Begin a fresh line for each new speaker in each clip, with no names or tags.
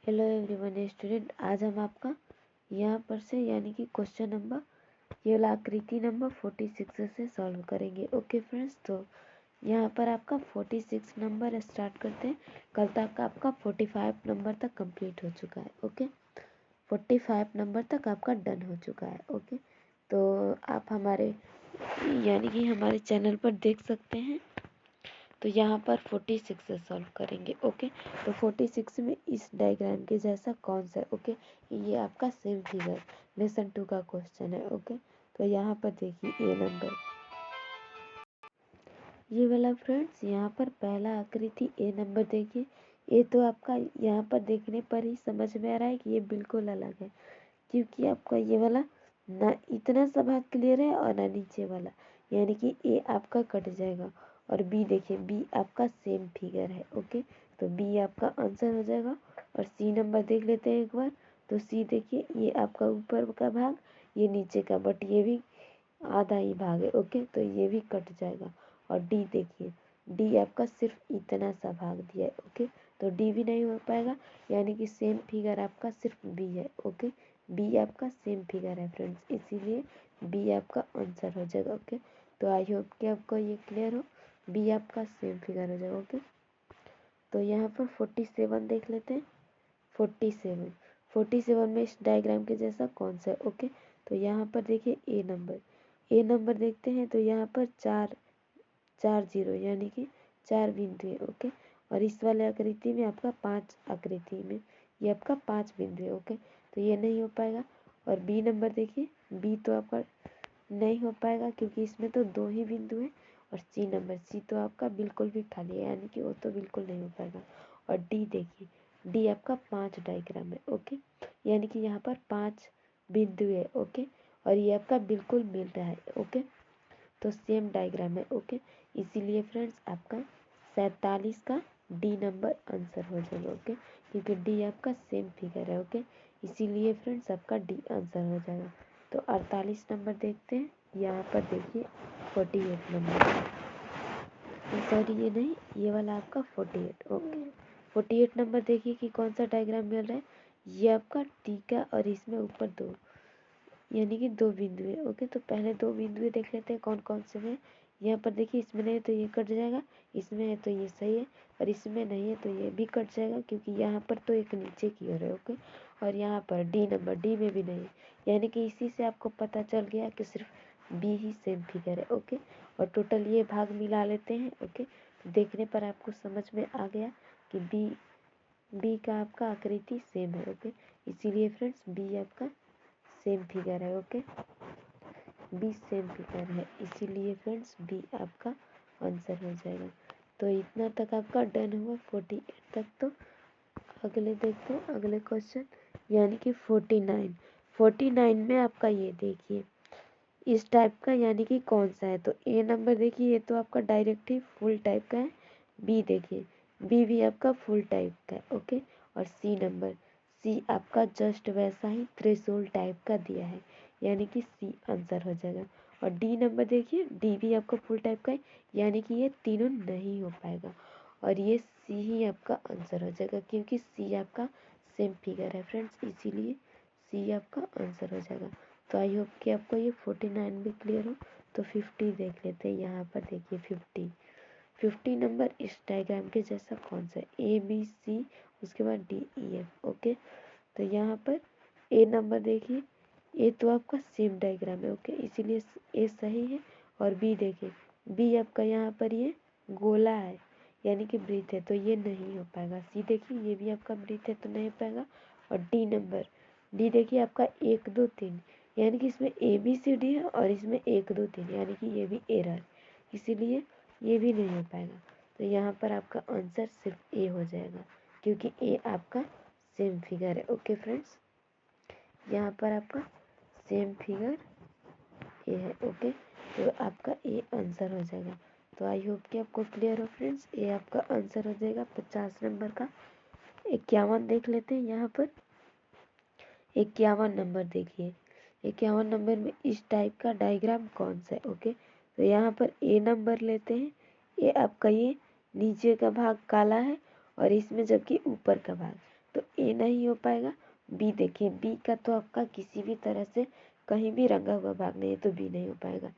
Hello everyone student, आज हम आपका यहाँ पर से यानी कि क्वेश्चन नंबर ये वाला आकृति नंबर 46 से सॉल्व करेंगे। ओके फ्रेंड्स, तो यहाँ पर आपका 46 नंबर स्टार्ट करते हैं। कल तक आपका 45 नंबर तक कंप्लीट हो चुका है। ओके, 45 नंबर तक आपका डन हो चुका है। ओके, तो आप हमारे यानी कि हमारे चैनल पर देख सकते हैं। तो यहाँ पर 46 से सॉल्व करेंगे। ओके, तो 46 में इस डायग्राम के जैसा कौन सा है। ओके, ये आपका सेम फिगर लेसन 2 का क्वेश्चन है। ओके, तो यहाँ पर देखिए ये नंबर ये वाला फ्रेंड्स, यहाँ पर पहला आकृति ए नंबर देखिए। ये तो आपका यहाँ पर देखने पर ही समझ में आ रहा है कि ये बिल्कुल अलग है, क्योंकि आपका ये वाला ना इतना सा भाग क्लियर है और ना नीचे वाला, यानी कि ए आपका कट जाएगा। और बी देखिए, बी आपका सेम फिगर है। ओके, तो बी आपका आंसर हो जाएगा। और सी नंबर देख लेते हैं एक बार। तो सी देखिए, ये आपका ऊपर का भाग, ये नीचे का, बट ये भी आधा ही भाग है। ओके, तो ये भी कट जाएगा। और डी देखिए, डी आपका सिर्फ इतना सा भाग दिया है। ओके, तो डी भी नहीं हो पाएगा, यानी कि सेम फिगर आपका सिर्फ बी है। ओके, बी आपका सेम फिगर है फ्रेंड्स, इसीलिए बी आपका आंसर हो जाएगा। ओके, तो आई होप कि आपको ये क्लियर हो, बी आपका सेम फिगर हो जाएगा। ओके, तो यहाँ पर 47 देख लेते हैं। 47 में इस डायग्राम के जैसा कौन सा है। ओके, तो यहाँ पर देखिए ए नंबर देखते हैं। तो यहाँ पर चार जीरो यानी कि 4 बिंदु है। ओके, और इस वाले आकृति में आपका 5 आकृति में ये आपका 5 बिंदु है। ओके, तो ये नहीं हो पाएगा। और बी नंबर देखिए, बी तो आपका नहीं हो पाएगा क्योंकि इसमें तो 2 ही बिंदु है। और सी तो आपका बिल्कुल भी खाली है, यानी कि वो तो बिल्कुल नहीं हो पाएगा। और डी देखिए, डी आपका 5 डायग्राम है। ओके, यानी कि यहाँ पर 5 बिंदु है। ओके, और ये आपका बिल्कुल मिल रहा है। ओके, तो सेम डायग्राम है। ओके, इसीलिए फ्रेंड्स आपका 47 का डी नंबर आंसर हो जाएगा। ओके, क्योंकि डी आपका सेम फिगर है। ओके, इसीलिए फ्रेंड्स आपका डी आंसर हो जाएगा। तो 48 नंबर देखते हैं। यहाँ पर देखिए 48 नंबर, सॉरी ये नहीं, ये वाला आपका 48। ओके, 48 नंबर देखिए कि कौन सा डायग्राम मिल रहा है। ये आपका टीका और इसमें ऊपर 2 यानी कि 2 बिंदु है। ओके, तो पहले 2 बिंदु देख लेते हैं कौन कौन से में। यहाँ पर देखिए, इसमें नहीं है तो ये कट जाएगा, इसमें है तो ये सही है, और इसमें नहीं है तो ये भी कट जाएगा, क्योंकि यहाँ पर तो एक नीचे की ओर है। ओके, और यहाँ पर डी नंबर, डी में भी नहीं है, यानी कि इसी से आपको पता चल गया कि सिर्फ बी ही सेम फिगर है। ओके, और टोटल ये भाग मिला लेते हैं। ओके, तो देखने पर आपको समझ में आ गया कि बी का आपका आकृति सेम है। ओके, इसीलिए फ्रेंड्स बी आपका सेम फिगर है। ओके, बी सेम फिगर है, इसीलिए फ्रेंड्स बी आपका आंसर हो जाएगा। तो इतना तक आपका डन हुआ 48 तक। तो अगले देखते हैं, अगले क्वेश्चन यानी कि 49 में आपका ये देखिए इस टाइप का, यानी कि कौन सा है। तो ए नंबर देखिए, ये तो आपका डायरेक्ट ही फुल टाइप का है। बी देखिए, बी भी आपका फुल टाइप का है। ओके, और सी नंबर, सी आपका जस्ट वैसा ही थ्रेशोल्ड टाइप का दिया है, यानी कि सी आंसर हो जाएगा। और डी नंबर देखिए, डी भी आपका फुल टाइप का है, यानी कि ये तीनों नहीं हो पाएगा। और ये सी ही आपका आंसर हो जाएगा, क्योंकि सी आपका सेम फिगर है फ्रेंड्स, इसीलिए सी आपका आंसर हो जाएगा। तो आई होप कि आपको ये 49 भी क्लियर हो। तो 50 देख लेते हैं। यहाँ पर देखिए 50 नंबर इस डायग्राम के जैसा कौन सा है। ए बी सी, उसके बाद डी ई एफ। ओके, तो यहाँ पर ए नंबर देखिए, ए तो आपका सेम डायग्राम है। ओके, इसीलिए ए सही है। और बी देखिए, बी आपका यहाँ पर ये गोला है, यानी कि वृत्त है, तो ये नहीं हो पाएगा। सी देखिए, ये भी आपका वृत्त है तो नहीं हो पाएगा। और डी नंबर, डी देखिए आपका 1 2 3, यानी कि इसमें ए बी सी डी है और इसमें 1 2 3, यानी कि ये भी एरर, इसीलिए ये भी नहीं हो पाएगा। तो यहाँ पर आपका आंसर सिर्फ ए हो जाएगा, क्योंकि ए आपका सेम फिगर है। ओके फ्रेंड्स, यहाँ पर आपका सेम फिगर ए है। ओके, तो आपका ए आंसर हो जाएगा। तो आई होप कि आपको क्लियर हो फ्रेंड्स, ए आपका आंसर हो जाएगा 50 नंबर का। 51 देख लेते हैं। यहाँ पर 51 नंबर देखिए, 51 नंबर में इस टाइप का डायग्राम कौन सा है। ओके, तो यहाँ पर ए नंबर लेते हैं। ये आपका ये नीचे का भाग काला है और इसमें जबकि ऊपर का भाग, तो ए नहीं हो पाएगा। बी देखिए, बी का तो आपका किसी भी तरह से कहीं भी रंगा हुआ भाग नहीं है, तो बी नहीं हो पाएगा।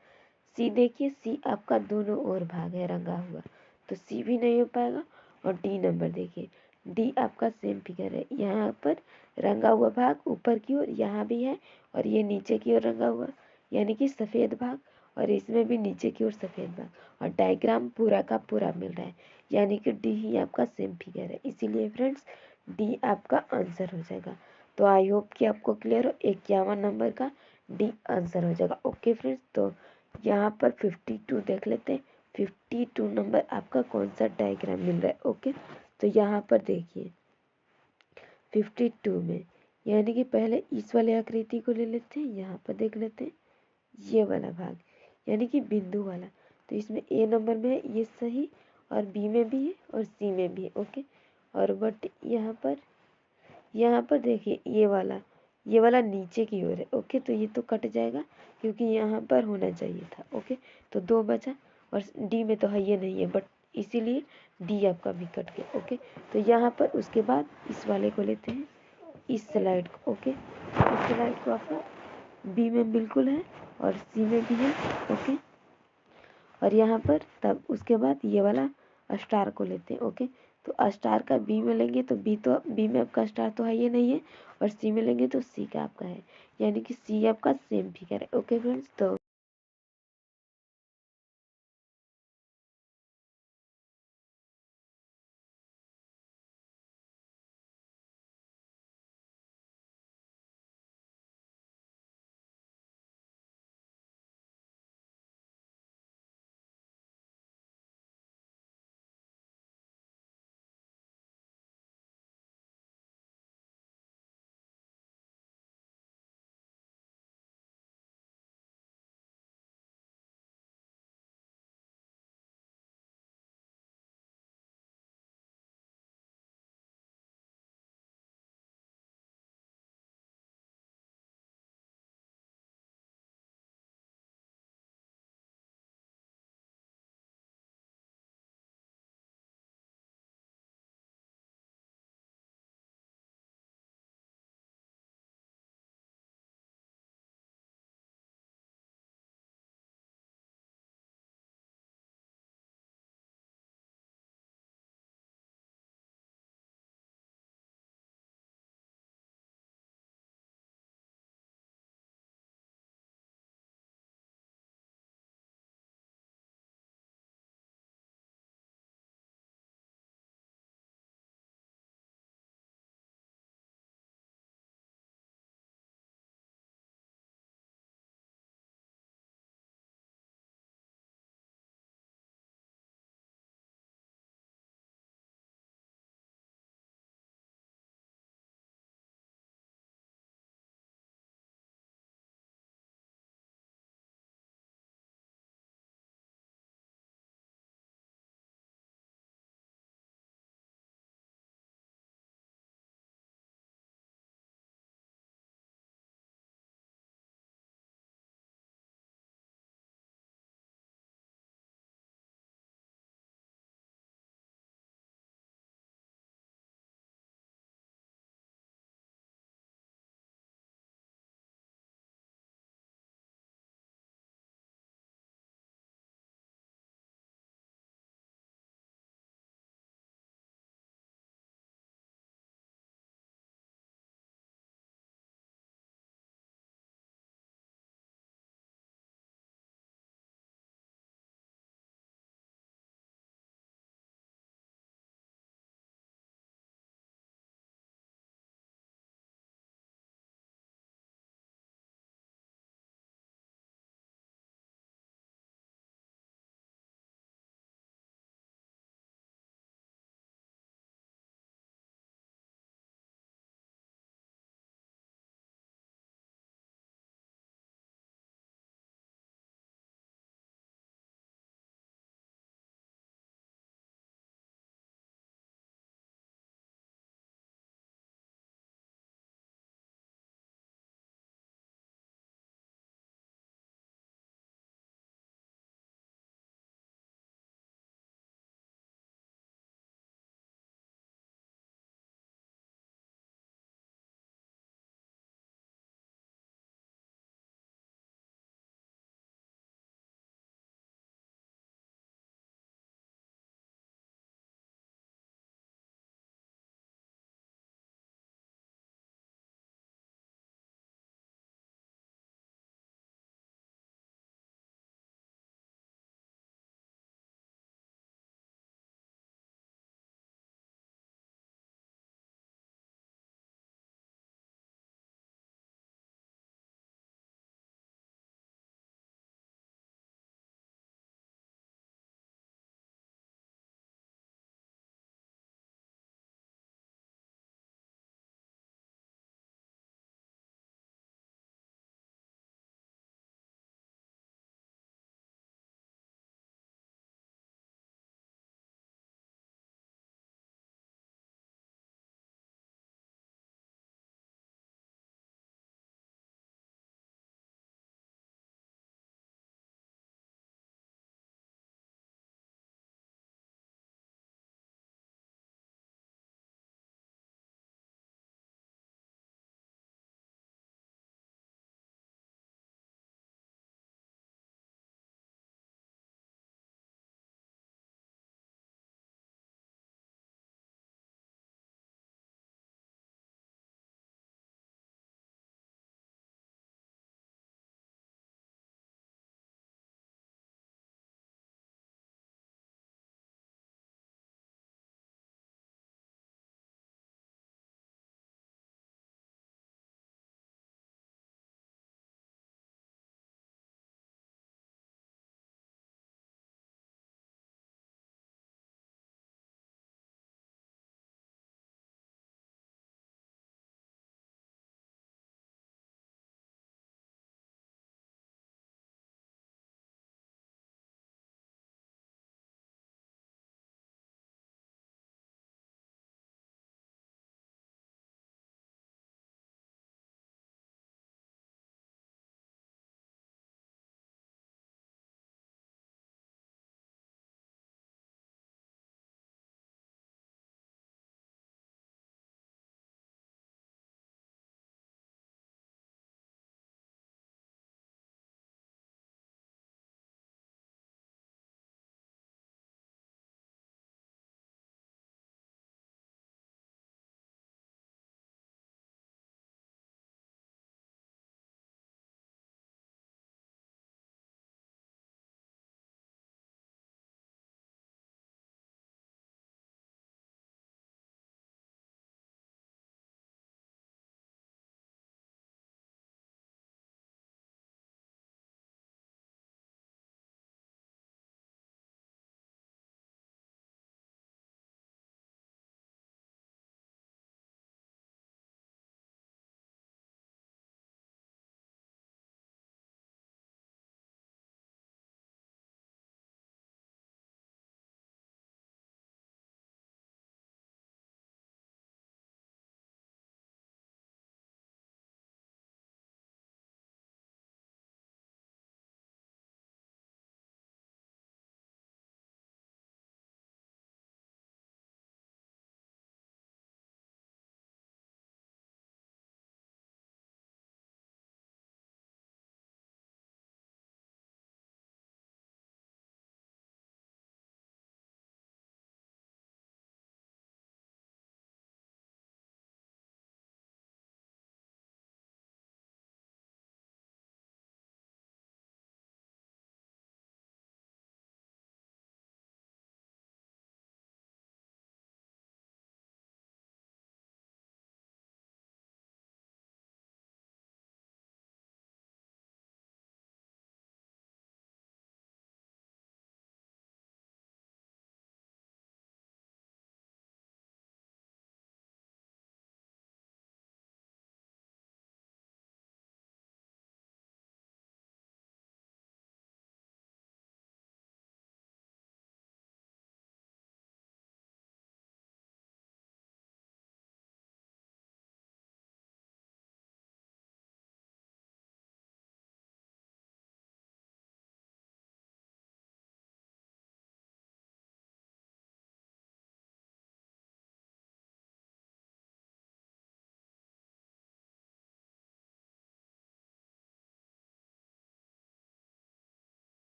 सी देखिए, सी आपका दोनों ओर भाग है रंगा हुआ, तो सी भी नहीं हो पाएगा। और डी नंबर देखिए, डी आपका सेम फिगर है, यहाँ पर रंगा हुआ भाग ऊपर की ओर यहाँ भी है, और ये नीचे की ओर रंगा हुआ यानी कि सफ़ेद भाग, और इसमें भी नीचे की ओर सफ़ेद भाग, और डायग्राम पूरा का पूरा मिल रहा है, यानी कि डी ही आपका सेम फिगर है। इसीलिए फ्रेंड्स डी आपका आंसर हो जाएगा। तो आई होप कि आपको क्लियर हो, 51 नंबर का डी आंसर हो जाएगा। ओके फ्रेंड्स, तो यहाँ पर 52 देख लेते हैं। 52 नंबर आपका कौन सा डायग्राम मिल रहा है। ओके, तो यहाँ पर देखिए 52 में यानी कि पहले इस वाले आकृति को ले लेते हैं, यहाँ पर देख लेते हैं ये वाला भाग यानी कि बिंदु वाला। तो इसमें ए नंबर में है ये सही, और बी में भी है और सी में भी है। ओके, और बट यहाँ पर देखिए ये वाला नीचे की ओर है। ओके, तो ये तो कट जाएगा क्योंकि यहाँ पर होना चाहिए था। ओके, तो 2 बचा, और डी में तो है ये नहीं है, बट इसीलिए डी आपका भी कट गया। ओके, तो यहाँ पर उसके बाद इस वाले को लेते हैं, इस स्लाइड को। ओके, इस स्लाइड को आपका बी में बिल्कुल है और सी में भी है। ओके, और यहाँ पर तब उसके बाद ये वाला स्टार को लेते हैं। ओके, तो स्टार का बी में लेंगे तो बी में आपका स्टार तो है ये नहीं है, और सी में लेंगे तो सी का आपका है, यानी कि सी आपका सेम फिगर है। ओके फ्रेंड्स, तो